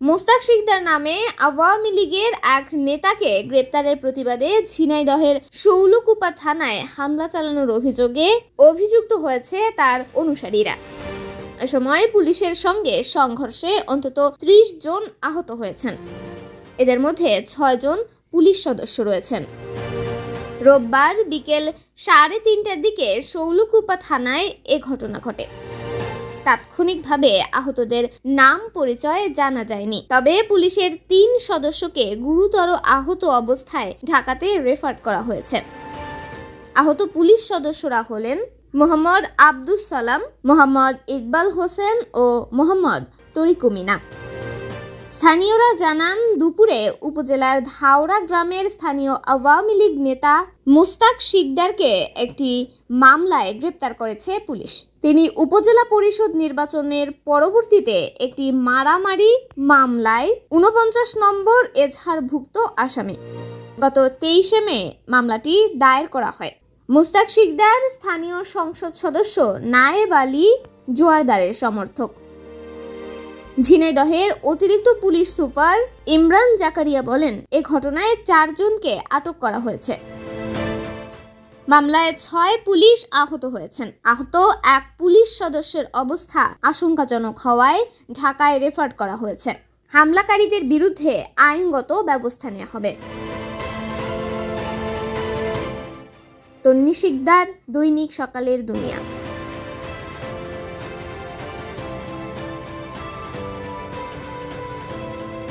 মোস্তাক শিকদার নামে আওয়ামী লীগের এক নেতাকে গ্রেপ্তারের প্রতিবাদে ঝিনাইদহের শৌলকুপা থানায় হামলা চালানোর অভিযোগে অভিযুক্ত হয়েছে তার অনুসারীরা। এ সময় পুলিশের সঙ্গে সংঘর্ষে অন্তত ৩০ জন আহত হয়েছেন। এদের মধ্যে ৬ জন পুলিশ সদস্য রয়েছেন। রোববার বিকেল ৩:৩০টার দিকে শৌলকুপা থানায় এ ঘটনা ঘটে। তাৎক্ষণিকভাবে আহতদের নাম পরিচয় জানা যায়নি, তবে পুলিশের ৩ সদস্যকে গুরুতর আহত অবস্থায় ঢাকাতে রেফার করা হয়েছে। আহত পুলিশ সদস্যরা হলেন মোহাম্মদ আব্দুস সালাম, মোহাম্মদ ইকবাল হোসেন ও মোহাম্মদ তরিকু মিনা। স্থানীয়রা জানান, দুপুরে উপজেলার ধাওড়া গ্রামের স্থানীয় আওয়ামী লীগ নেতা মোস্তাক শিকদারকে একটি মামলায় গ্রেপ্তার করেছে পুলিশ। তিনি উপজেলা পরিষদ নির্বাচনের পরবর্তীতে একটি মারামারি মামলায় ৪৯ নম্বর এজাহারভুক্ত আসামি। গত ২৩শে মে মামলাটি দায়ের করা হয়। মোস্তাক শিকদার স্থানীয় সংসদ সদস্য নায়েব আলী জোয়ারদারের সমর্থক। ঝিনাইদহের অতিরিক্ত পুলিশ সুপার ইমরান জাকারিয়া বলেন, এ ঘটনায় ৪ জনকে আটক করা হয়েছে। মামলায় ৬ পুলিশ আহত হয়েছেন। আহত এক পুলিশ সদস্যের অবস্থা আশঙ্কাজনক হওয়ায় ঢাকায় রেফার করা হয়েছে। হামলাকারীদের বিরুদ্ধে আইনগত ব্যবস্থা নেওয়া হবে। তন্নি শিকদার, দৈনিক সকালের দুনিয়া।